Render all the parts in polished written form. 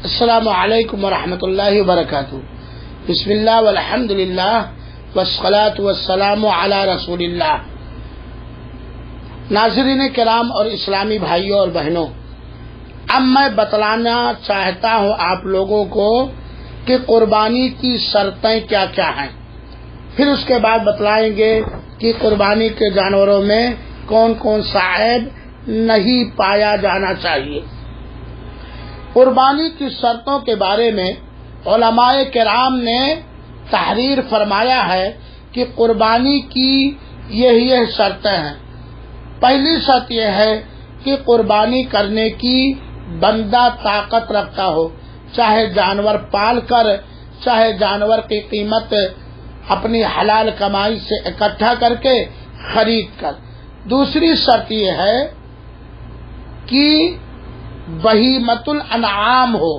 السلام علیکم ورحمۃ اللہ وبرکاتہ۔ بسم اللہ والحمد للہ والصلاۃ والسلام علی رسول اللہ۔ ناظرین کرام اور اسلامی بھائیوں اور بہنوں، اب میں بتلانا چاہتا ہوں آپ لوگوں کو کہ قربانی کی شرطیں کیا کیا ہیں، پھر اس کے بعد بتلائیں گے کہ قربانی کے جانوروں میں کون کون سا عیب نہیں پایا جانا چاہیے۔ قربانی کی شرطوں کے بارے میں علماء کرام نے تحریر فرمایا ہے کہ قربانی کی یہ شرطیں ہیں۔ پہلی شرط یہ ہے کہ قربانی کرنے کی بندہ طاقت رکھتا ہو، چاہے جانور پال کر، چاہے جانور کی قیمت اپنی حلال کمائی سے اکٹھا کر کے خرید کر۔ دوسری شرط یہ ہے کہ بہیمۃ الانعام ہو،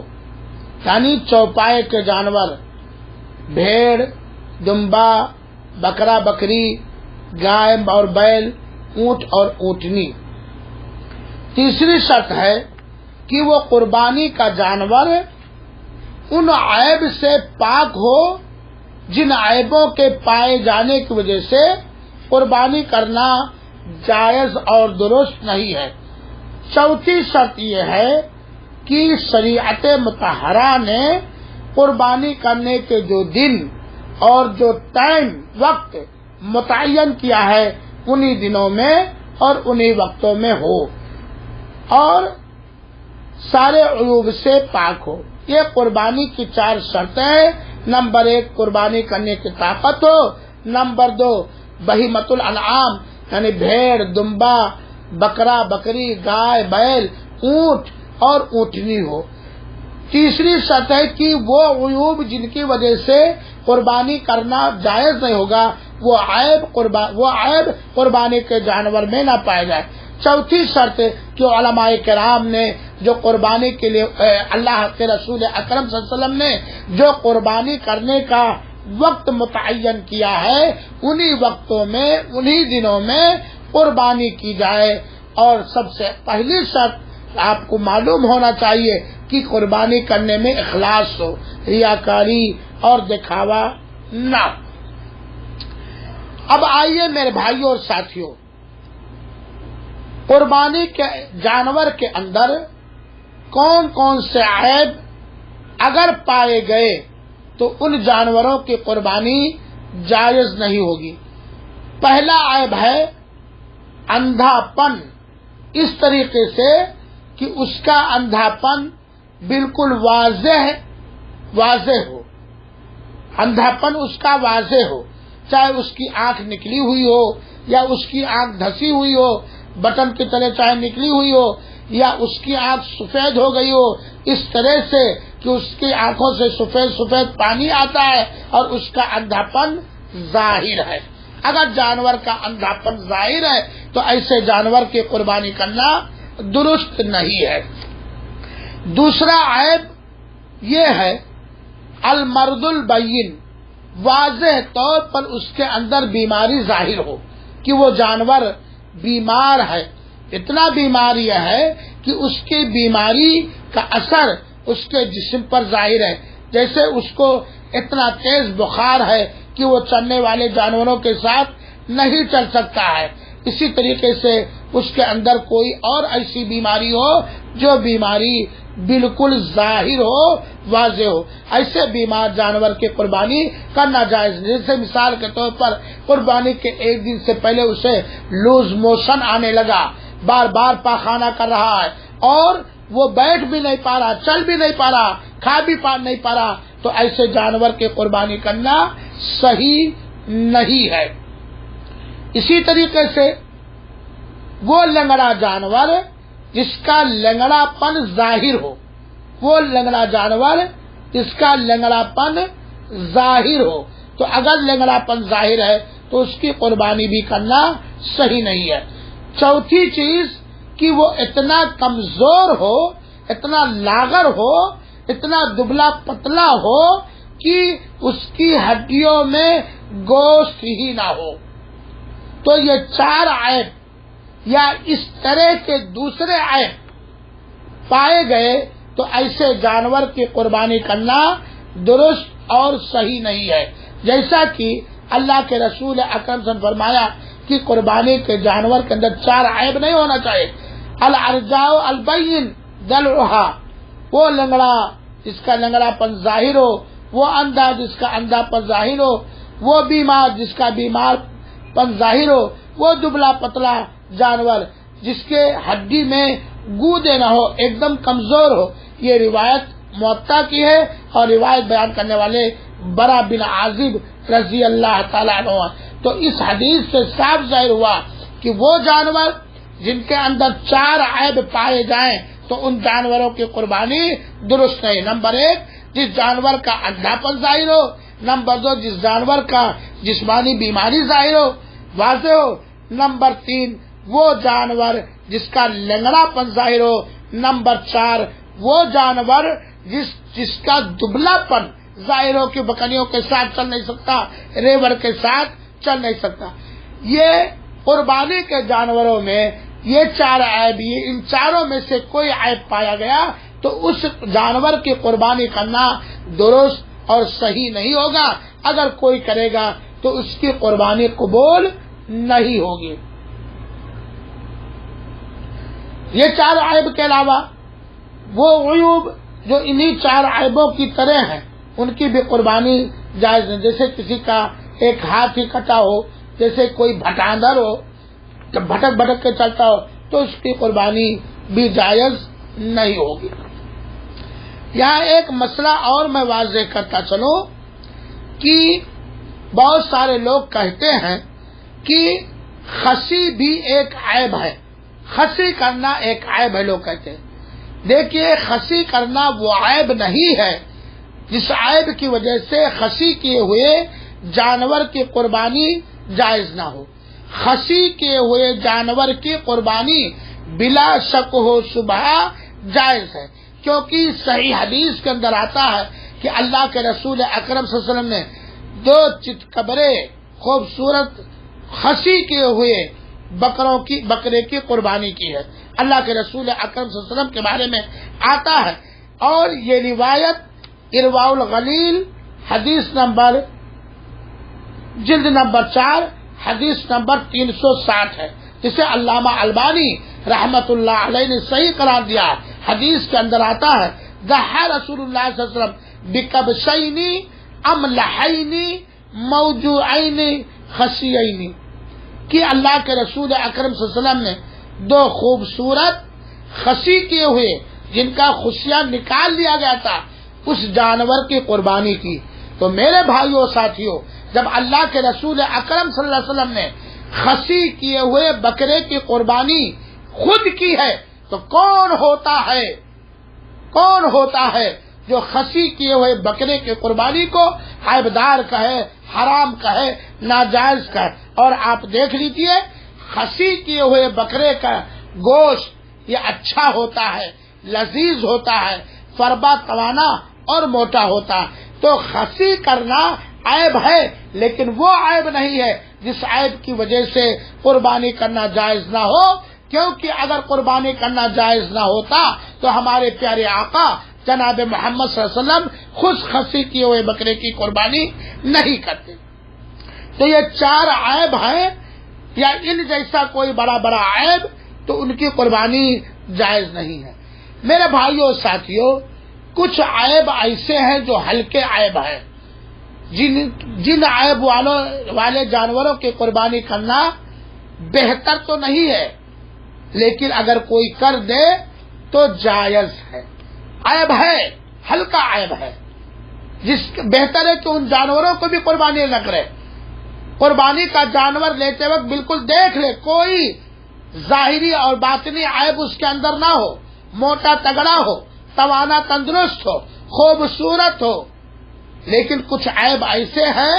یعنی چوپائے کے جانور، بھیڑ، دمبا، بکرا بکری، گائے اور بیل، اونٹ اور اونٹنی۔ تیسری شرط ہے کہ وہ قربانی کا جانور ان عیب سے پاک ہو جن عیبوں کے پائے جانے کی وجہ سے قربانی کرنا جائز اور درست نہیں ہے۔ چوتھی شرط یہ ہے کہ شریعت مطہرہ نے قربانی کرنے کے جو دن اور جو ٹائم وقت متعین کیا ہے انہی دنوں میں اور انہی وقتوں میں ہو اور سارے عیوب سے پاک ہو۔ یہ قربانی کی 4 شرطیں۔ نمبر 1 قربانی کرنے کی طاقت ہو، نمبر 2 بہیمۃ الانعام یعنی بھیڑ، دمبا، بکرا بکری، گائے بیل، اونٹ اور اونٹنی ہو۔ تیسری شرط ہے کہ وہ عیوب جن کی وجہ سے قربانی کرنا جائز نہیں ہوگا وہ عیب قربانی کے جانور میں نہ پایا جائے۔ چوتھی شرط کہ علماء کرام نے جو قربانی کے لیے اللہ کے رسول اکرم صلی اللہ علیہ وسلم نے جو قربانی کرنے کا وقت متعین کیا ہے انہی وقتوں میں انہی دنوں میں قربانی کی جائے۔ اور سب سے پہلی شرط آپ کو معلوم ہونا چاہیے کہ قربانی کرنے میں اخلاص ہو، ریاکاری اور دکھاوا نہ ہو۔ اب آئیے میرے بھائیوں اور ساتھیوں، قربانی کے جانور کے اندر کون کون سے عیب اگر پائے گئے تو ان جانوروں کی قربانی جائز نہیں ہوگی۔ پہلا عیب ہے اندھا پن، اس طریقے سے کہ اس کا اندھا پن بالکل واضح ہو، اندھا پن اس کا واضح ہو، چاہے اس کی آنکھ نکلی ہوئی ہو یا اس کی آنکھ دھسی ہوئی ہو، بٹن کی طرح چاہے نکلی ہوئی ہو یا اس کی آنکھ سفید ہو گئی ہو، اس طرح سے کہ اس کی آنکھوں سے سفید پانی آتا ہے اور اس کا اندھا پن ظاہر ہے۔ اگر جانور کا اندھا پن ظاہر ہے تو ایسے جانور کی قربانی کرنا درست نہیں ہے۔ دوسرا عیب یہ ہے المرض البین، واضح طور پر اس کے اندر بیماری ظاہر ہو کہ وہ جانور بیمار ہے، اتنا بیمار یہ ہے کہ اس کی بیماری کا اثر اس کے جسم پر ظاہر ہے، جیسے اس کو اتنا تیز بخار ہے کہ وہ چلنے والے جانوروں کے ساتھ نہیں چل سکتا ہے۔ اسی طریقے سے اس کے اندر کوئی اور ایسی بیماری ہو جو بیماری بالکل ظاہر ہو، واضح ہو، ایسے بیمار جانور کی قربانی کرنا جائز نہیں۔ جیسے مثال کے طور پر قربانی کے 1 دن سے پہلے اسے لوز موشن آنے لگا، بار بار پاخانہ کر رہا ہے اور وہ بیٹھ بھی نہیں پا رہا، چل بھی نہیں پا رہا، کھا بھی نہیں پا رہا، تو ایسے جانور کی قربانی کرنا صحیح نہیں ہے۔ اسی طریقے سے وہ لنگڑا جانور جس کا لنگڑا پن ظاہر ہو، وہ لنگڑا جانور جس کا لنگڑا پن ظاہر ہو، تو اگر لنگڑا پن ظاہر ہے تو اس کی قربانی بھی کرنا صحیح نہیں ہے۔ چوتھی چیز کہ وہ اتنا کمزور ہو، اتنا لاغر ہو، اتنا دبلا پتلا ہو کہ اس کی ہڈیوں میں گوشت ہی نہ ہو۔ تو یہ 4 عیب یا اس طرح کے دوسرے عیب پائے گئے تو ایسے جانور کی قربانی کرنا درست اور صحیح نہیں ہے. جیسا کہ اللہ کے رسول اکرم صلی اللہ علیہ وسلم فرمایا کہ قربانی کے جانور کے اندر 4 عیب نہیں ہونا چاہیے. الارجاء البین دلعها، وہ لنگڑا جس کا لنگڑا پن ظاہر ہو، وہ اندھا جس کا اندھا پن ظاہر ہو، وہ بیمار جس کا بیمار پن ظاہر ہو، وہ دبلا پتلا جانور جس کے ہڈی میں گودے نہ ہو، ایک دم کمزور ہو. یہ روایت موطا کی ہے اور روایت بیان کرنے والے برا بن عازب رضی اللہ تعالیٰ عنہ. تو اس حدیث سے صاف ظاہر ہوا کہ وہ جانور جن کے اندر 4 عیب پائے جائیں تو ان جانوروں کی قربانی درست نہیں. نمبر 1 جس جانور کا اندھاپن ظاہر ہو. نمبر 2 جس جانور کا جسمانی بیماری ظاہر ہو، واضح ہو. نمبر 3 وہ جانور جس کا لنگڑا پن ظاہر ہو. نمبر 4 وہ جانور جس کا دبلا پن ظاہر ہو کہ بکریوں کے ساتھ چل نہیں سکتا، ریوڑ کے ساتھ چل نہیں سکتا. یہ قربانی کے جانوروں میں یہ 4 عیب، یہ ان چاروں میں سے کوئی عیب پایا گیا تو اس جانور کی قربانی کرنا درست اور صحیح نہیں ہوگا. اگر کوئی کرے گا تو اس کی قربانی قبول نہیں ہوگی. یہ 4 عیب کے علاوہ وہ عیوب جو انہی 4 عیبوں کی طرح ہیں ان کی بھی قربانی جائز نہیں. جیسے کسی کا ایک ہاتھ ہی کٹا ہو، جیسے کوئی بھٹاندر ہو، جب بھٹک بھٹک کے چلتا ہو تو اس کی قربانی بھی جائز نہیں ہوگی. یہاں ایک مسئلہ اور میں واضح کرتا چلوں کہ بہت سارے لوگ کہتے ہیں کہ خصی بھی ایک عیب ہے، خصی کرنا ایک عیب ہے. لوگ کہتے ہیں دیکھیے خصی کرنا وہ عیب نہیں ہے جس عیب کی وجہ سے خصی کیے ہوئے جانور کی قربانی جائز نہ ہو. خصی کیے ہوئے جانور کی قربانی بلا شک و شبہ جائز ہے، کیونکہ صحیح حدیث کے اندر آتا ہے کہ اللہ کے رسول اکرم صلی اللہ علیہ وسلم نے 2 چتکبرے خوبصورت خصی کیے ہوئے بکرے کی قربانی کی ہے. اللہ کے رسول اکرم صلی اللہ علیہ وسلم کے بارے میں آتا ہے. اور یہ روایت ارواء الغلیل حدیث نمبر جلد نمبر 4 حدیث نمبر 360 ہے، جسے علامہ البانی رحمت اللہ علیہ نے صحیح قرار دیا. حدیث کے اندر آتا ہے ضحى رسول اللہ صلی اللہ علیہ وسلم بکبشین املحین موجوعین خصیین، کہ اللہ کے رسول اکرم صلی اللہ علیہ وسلم نے 2 خوبصورت خصی کیے ہوئے جن کا خصیہ نکال لیا گیا تھا اس جانور کی قربانی کی. تو میرے بھائیوں ساتھیوں، جب اللہ کے رسول اکرم صلی اللہ علیہ وسلم نے خصی کیے ہوئے بکرے کی قربانی خود کی ہے تو کون ہوتا ہے جو خصی کیے ہوئے بکرے کی قربانی کو عیبدار کہے، حرام کہے، ناجائز کہے. اور آپ دیکھ لیجئے خصی کیے ہوئے بکرے کا گوشت یہ اچھا ہوتا ہے، لذیذ ہوتا ہے، فربا توانا اور موٹا ہوتا ہے. تو خصی کرنا عیب ہے لیکن وہ عیب نہیں ہے جس عیب کی وجہ سے قربانی کرنا جائز نہ ہو. کیونکہ اگر قربانی کرنا جائز نہ ہوتا تو ہمارے پیارے آقا جناب محمد صلی اللہ علیہ وسلم خود خصی کیے ہوئے بکرے کی قربانی نہیں کرتے. تو یہ 4 عیب ہیں یا ان جیسا کوئی بڑا عیب تو ان کی قربانی جائز نہیں ہے. میرے بھائیوں ساتھیوں، کچھ عیب ایسے ہیں جو ہلکے عیب ہیں، جن عیب والے جانوروں کی قربانی کرنا بہتر تو نہیں ہے لیکن اگر کوئی کر دے تو جائز ہے. عیب ہے، ہلکا عیب ہے، بہتر ہے کہ ان جانوروں کو بھی قربانی نہ کرے. قربانی کا جانور لیتے وقت بالکل دیکھ لے کوئی ظاہری اور باطنی عیب اس کے اندر نہ ہو، موٹا تگڑا ہو، توانا تندرست ہو، خوبصورت ہو. لیکن کچھ عیب ایسے ہیں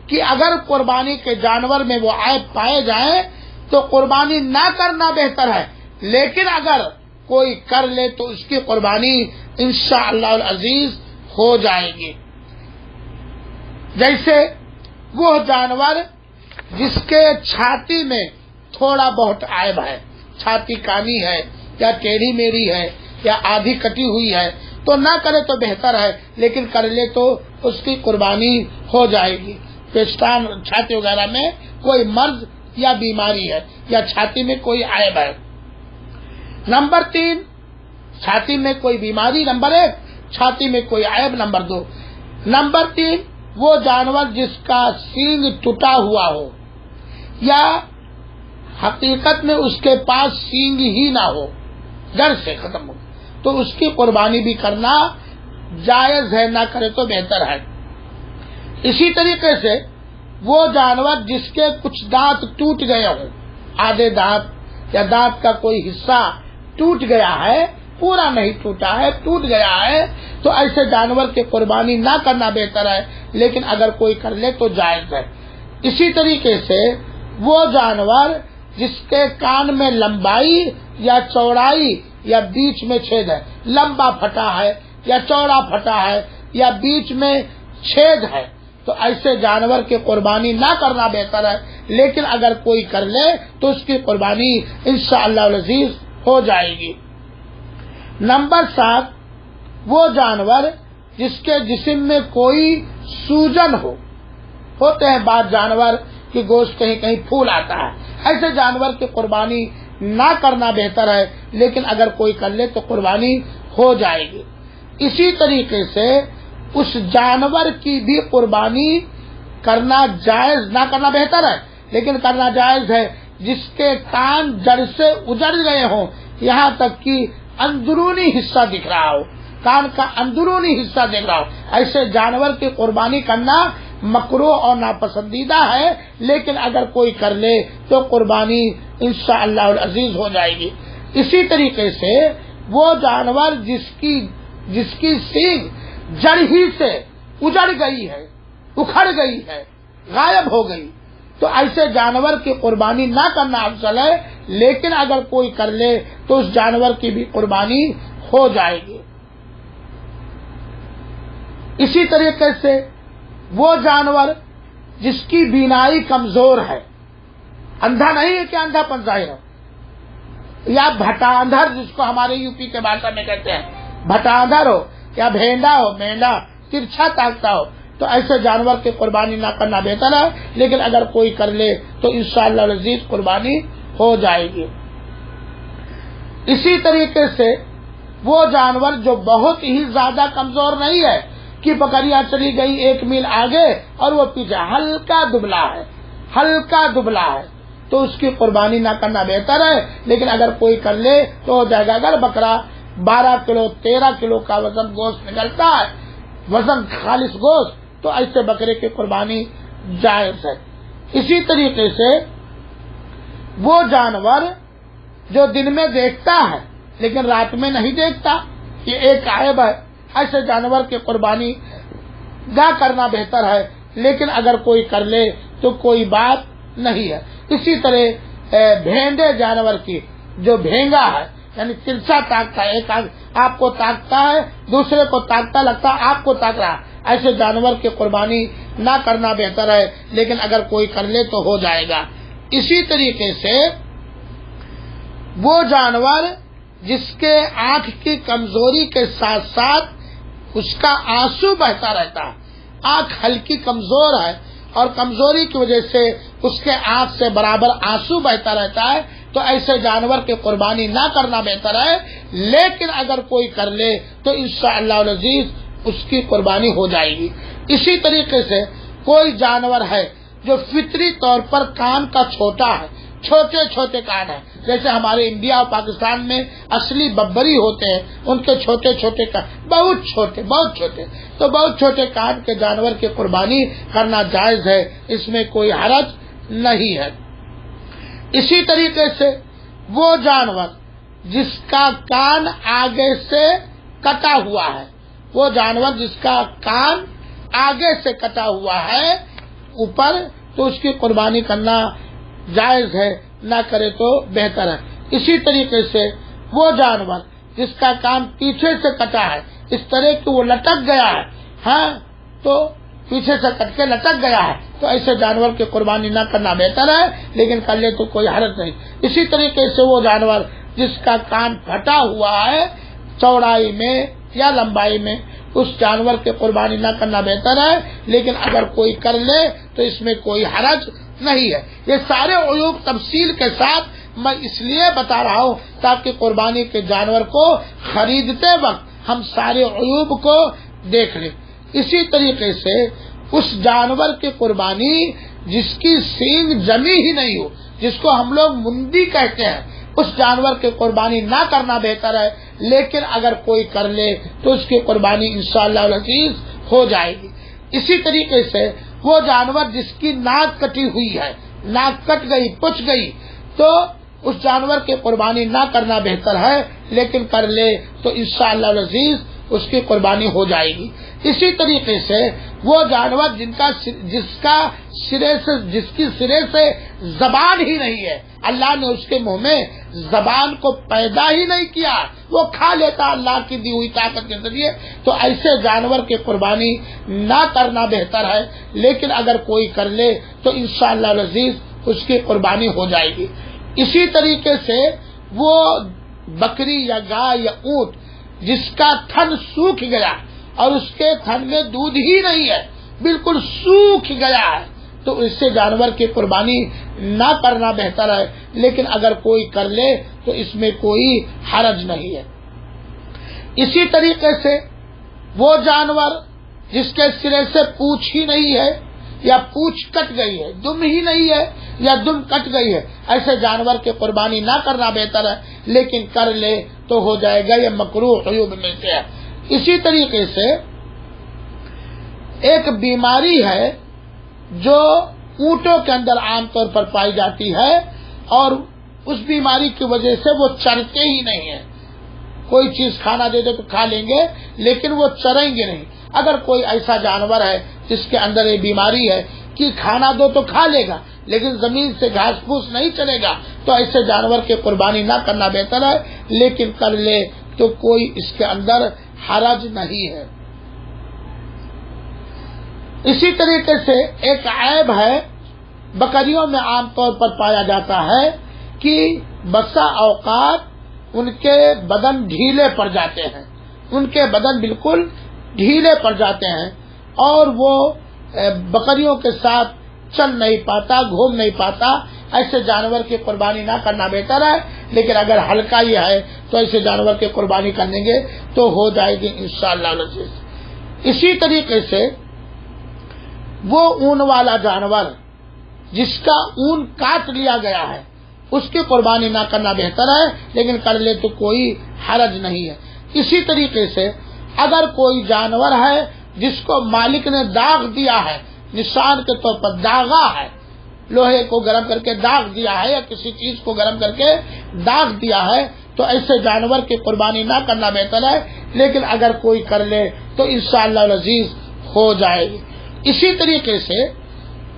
کہ اگر قربانی کے جانور میں وہ عیب پائے جائیں تو قربانی نہ کرنا بہتر ہے. لیکن اگر کوئی کر لے تو اس کی قربانی انشاءاللہ العزیز ہو جائے گی. جیسے وہ جانور جس کے چھاتی میں تھوڑا بہت عیب ہے، چھاتی کانی ہے یا ٹیڑھی میری ہے یا آدھی کٹی ہوئی ہے تو نہ کرے تو بہتر ہے، لیکن کر لے تو اس کی قربانی ہو جائے گی۔ پیشتان چھاتی وغیرہ میں کوئی مرض یا بیماری ہے یا چھاتی میں کوئی عیب ہے۔ نمبر 3 چھاتی میں کوئی بیماری، نمبر 1 چھاتی میں کوئی عیب، نمبر 2 نمبر 3 وہ جانور جس کا سینگ ٹوٹا ہوا ہو یا حقیقت میں اس کے پاس سینگ ہی نہ ہو، جڑ سے ختم ہو، تو اس کی قربانی بھی کرنا جائز ہے، نہ کرے تو بہتر ہے۔ اسی طریقے سے وہ جانور جس کے کچھ دانت ٹوٹ گئے ہوں، آدھے دانت یا دانت کا کوئی حصہ ٹوٹ گیا ہے، پورا نہیں ٹوٹا ہے، ٹوٹ گیا ہے، تو ایسے جانور کی قربانی نہ کرنا بہتر ہے، لیکن اگر کوئی کر لے تو جائز ہے۔ اسی طریقے سے وہ جانور جس کے کان میں لمبائی یا چوڑائی یا بیچ میں چھید ہے، لمبا پھٹا ہے یا چوڑا پھٹا ہے یا بیچ میں چھید ہے، تو ایسے جانور کی قربانی نہ کرنا بہتر ہے، لیکن اگر کوئی کر لے تو اس کی قربانی انشاءاللہ العزیز ہو جائے گی۔ نمبر 7 وہ جانور جس کے جسم میں کوئی سوجن ہو، ہوتے ہیں بعض جانور کی گوشت کہیں کہیں پھول آتا ہے، ایسے جانور کی قربانی نہ کرنا بہتر ہے، لیکن اگر کوئی کر لے تو قربانی ہو جائے گی۔ اسی طریقے سے اس جانور کی بھی قربانی کرنا جائز، نہ کرنا بہتر ہے لیکن کرنا جائز ہے، جس کے کان جڑ سے اجڑ گئے ہوں، یہاں تک کہ اندرونی حصہ دکھ رہا ہو، کان کا اندرونی حصہ دیکھ رہا ہو، ایسے جانور کی قربانی کرنا مکروہ اور ناپسندیدہ ہے، لیکن اگر کوئی کر لے تو قربانی انشاءاللہ العزیز ہو جائے گی۔ اسی طریقے سے وہ جانور جس کی سینگ جڑ ہی سے اجڑ گئی ہے، اکھڑ گئی ہے، غائب ہو گئی، تو ایسے جانور کی قربانی نہ کرنا افضل ہے، لیکن اگر کوئی کر لے تو اس جانور کی بھی قربانی ہو جائے گی۔ اسی طریقے سے وہ جانور جس کی بینائی کمزور ہے، اندھا نہیں ہے کہ اندھا پن ظاہر ہو، یا بھٹا اندھر جس کو ہمارے یوپی کے بھاشا میں کہتے ہیں، بھٹا اندھر ہو یا بھینڈا ہو، مینڈا ترچھا تاکتا ہو، تو ایسے جانور کی قربانی نہ کرنا بہتر ہے، لیکن اگر کوئی کر لے تو انشاءاللہ العزیز قربانی ہو جائے گی۔ اسی طریقے سے وہ جانور جو بہت ہی زیادہ کمزور نہیں ہے کہ بکریاں چلی گئی 1 میل آگے اور وہ پیچھے ہلکا دبلا ہے، تو اس کی قربانی نہ کرنا بہتر ہے، لیکن اگر کوئی کر لے تو ہو جائے گا۔ اگر بکرا 12 کلو 13 کلو کا وزن گوشت نکلتا ہے، وزن خالص گوشت، تو ایسے بکرے کی قربانی جائز ہے۔ اسی طریقے سے وہ جانور جو دن میں دیکھتا ہے لیکن رات میں نہیں دیکھتا، یہ ایک عیب ہے، ایسے جانور کی قربانی نہ کرنا بہتر ہے، لیکن اگر کوئی کر لے تو کوئی بات نہیں ہے۔ اسی طرح بھینڈے جانور کی جو بھینگا ہے، یعنی ترچھا تاکتا ہے، ایک آپ کو تاکتا ہے، دوسرے کو تاکتا لگتا ہے آپ کو تاک رہا، ایسے جانور کی قربانی نہ کرنا بہتر ہے، لیکن اگر کوئی کر لے تو ہو جائے گا۔ اسی طریقے سے وہ جانور جس کے آنکھ کی کمزوری کے ساتھ ساتھ اس کا آنسو بہتا رہتا ہے، آنکھ ہلکی کمزور ہے اور کمزوری کی وجہ سے اس کے آنکھ سے برابر آنسو بہتا رہتا ہے، تو ایسے جانور کی قربانی نہ کرنا بہتر ہے، لیکن اگر کوئی کر لے تو انشاءاللہ العزیز اس کی قربانی ہو جائے گی۔ اسی طریقے سے کوئی جانور ہے جو فطری طور پر کان کا چھوٹا ہے، چھوٹے چھوٹے کان ہیں، جیسے ہمارے انڈیا اور پاکستان میں اصلی ببری ہوتے ہیں، ان کے چھوٹے چھوٹے کان، بہت چھوٹے، تو بہت چھوٹے کان کے جانور کی قربانی کرنا جائز ہے، اس میں کوئی حرج نہیں ہے۔ اسی طریقے سے وہ جانور جس کا کان آگے سے کٹا ہوا ہے، وہ جانور جس کا کان آگے سے کٹا ہوا ہے اوپر، تو اس کی قربانی کرنا جائز ہے، نہ کرے تو بہتر ہے۔ اسی طریقے سے وہ جانور جس کا کان پیچھے سے کٹا ہے، اس طرح کہ وہ لٹک گیا ہے، ہاں، تو پیچھے سے کٹ کے لٹک گیا ہے، تو ایسے جانور کی قربانی نہ کرنا بہتر ہے، لیکن کر لے تو کوئی حرج نہیں۔ اسی طریقے سے وہ جانور جس کا کان پھٹا ہوا ہے، چوڑائی میں یا لمبائی میں اس جانور کی قربانی نہ کرنا بہتر ہے، لیکن اگر کوئی کر لے تو اس میں کوئی حرج نہیں ہے۔ یہ سارے عیوب تفصیل کے ساتھ میں اس لیے بتا رہا ہوں تاکہ قربانی کے جانور کو خریدتے وقت ہم سارے عیوب کو دیکھ لیں۔ اسی طریقے سے اس جانور کی قربانی جس کی سینگ جمی ہی نہیں ہو، جس کو ہم لوگ مندی کہتے ہیں، اس جانور کی قربانی نہ کرنا بہتر ہے، لیکن اگر کوئی کر لے تو اس کی قربانی انشاءاللہ العزیز ہو جائے گی۔ اسی طریقے سے وہ جانور جس کی ناک کٹی ہوئی ہے، ناک کٹ گئی، پچ گئی، تو اس جانور کی قربانی نہ کرنا بہتر ہے، لیکن کر لے تو انشاءاللہ العزیز اس کی قربانی ہو جائے گی۔ اسی طریقے سے وہ جانور جس کی سرے سے زبان ہی نہیں ہے، اللہ نے اس کے منہ میں زبان کو پیدا ہی نہیں کیا، وہ کھا لیتا اللہ کی دی ہوئی طاقت کے ذریعے، تو ایسے جانور کی قربانی نہ کرنا بہتر ہے، لیکن اگر کوئی کر لے تو انشاءاللہ العزیز اس کی قربانی ہو جائے گی۔ اسی طریقے سے وہ بکری یا گائے یا اونٹ جس کا تھن سوکھ گیا اور اس کے تھن میں دودھ ہی نہیں ہے، بالکل سوکھ گیا ہے، تو اس سے جانور کی قربانی نہ کرنا بہتر ہے، لیکن اگر کوئی کر لے تو اس میں کوئی حرج نہیں ہے۔ اسی طریقے سے وہ جانور جس کے سرے سے پونچھ ہی نہیں ہے یا پونچھ کٹ گئی ہے، دم ہی نہیں ہے یا دم کٹ گئی ہے، ایسے جانور کی قربانی نہ کرنا بہتر ہے، لیکن کر لے تو ہو جائے گا، یہ مکروہ عیوب میں سے ہے۔ اسی طریقے سے ایک بیماری ہے جو اونٹوں کے اندر عام طور پر پائی جاتی ہے، اور اس بیماری کی وجہ سے وہ چرتے ہی نہیں ہیں، کوئی چیز کھانا دے دے تو کھا لیں گے لیکن وہ چریں گے نہیں۔ اگر کوئی ایسا جانور ہے جس کے اندر یہ بیماری ہے کہ کھانا دو تو کھا لے گا لیکن زمین سے گھاس پھوس نہیں چلے گا، تو ایسے جانور کی قربانی نہ کرنا بہتر ہے، لیکن کر لے تو کوئی اس کے اندر حرج نہیں ہے۔ اسی طریقے سے ایک عیب ہے بکریوں میں عام طور پر پایا جاتا ہے کہ بسا اوقات ان کے بدن ڈھیلے پڑ جاتے ہیں، ان کے بدن بالکل ڈھیلے پڑ جاتے ہیں اور وہ بکریوں کے ساتھ چل نہیں پاتا، گھوم نہیں پاتا۔ ایسے جانور کی قربانی نہ کرنا بہتر ہے، لیکن اگر ہلکا یہ ہے تو ایسے جانور کی قربانی کریں گے تو ہو جائے گی انشاءاللہ العزیز۔ اسی طریقے سے وہ اون والا جانور جس کا اون کاٹ لیا گیا ہے اس کی قربانی نہ کرنا بہتر ہے، لیکن کر لے تو کوئی حرج نہیں ہے۔ اسی طریقے سے اگر کوئی جانور ہے جس کو مالک نے داغ دیا ہے، نشان کے طور پر داغا ہے، لوہے کو گرم کر کے داغ دیا ہے یا کسی چیز کو گرم کر کے داغ دیا ہے، تو ایسے جانور کی قربانی نہ کرنا بہتر ہے، لیکن اگر کوئی کر لے تو انشاءاللہ العزیز ہو جائے گی۔ اسی طریقے سے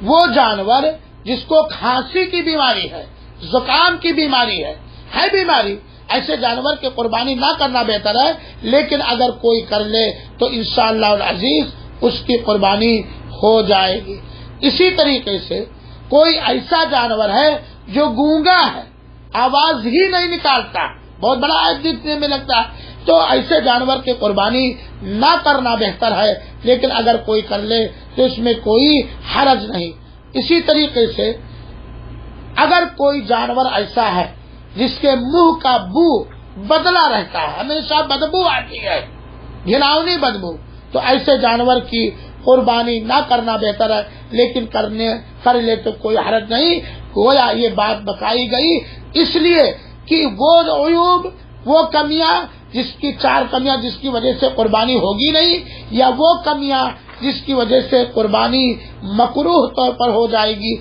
وہ جانور جس کو کھانسی کی بیماری ہے، زکام کی بیماری ہے بیماری، ایسے جانور کی قربانی نہ کرنا بہتر ہے، لیکن اگر کوئی کر لے تو انشاءاللہ العزیز اس کی قربانی ہو جائے گی۔ اسی طریقے سے کوئی ایسا جانور ہے جو گونگا ہے، آواز ہی نہیں نکالتا، بہت بڑا عیب دیکھنے میں لگتا ہے، تو ایسے جانور کی قربانی نہ کرنا بہتر ہے، لیکن اگر کوئی کر لے تو اس میں کوئی حرج نہیں۔ اسی طریقے سے اگر کوئی جانور ایسا ہے جس کے منہ کا بو بدلا رہتا ہے، ہمیشہ بدبو آتی ہے، گھناؤنی بدبو، تو ایسے جانور کی قربانی نہ کرنا بہتر ہے، لیکن کر لے تو کوئی حرج نہیں۔ گویا یہ بات بتائی گئی اس لیے کہ وہ عیوب، وہ کمیاں، جس کی 4 کمیاں جس کی وجہ سے قربانی ہوگی نہیں، یا وہ کمیاں جس کی وجہ سے قربانی مکروہ طور پر ہو جائے گی،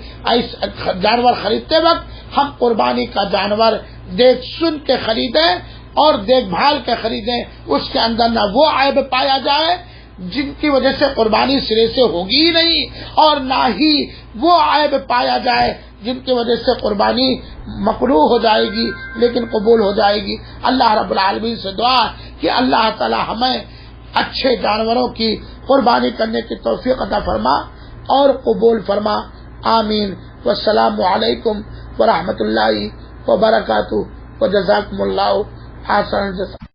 جانور خریدتے وقت ہم قربانی کا جانور دیکھ سن کے خریدیں اور دیکھ بھال کے خریدیں، اس کے اندر نہ وہ عیب پایا جائے جن کی وجہ سے قربانی سرے سے ہوگی ہی نہیں، اور نہ ہی وہ عیب پایا جائے جن کی وجہ سے قربانی مکروہ ہو جائے گی لیکن قبول ہو جائے گی۔ اللہ رب العالمین سے دعا کہ اللہ تعالی ہمیں اچھے جانوروں کی قربانی کرنے کی توفیق عطا فرما اور قبول فرما، آمین۔ والسلام علیکم ورحمۃ اللہ وبرکاتہ، وجزاکم اللہ حسنا۔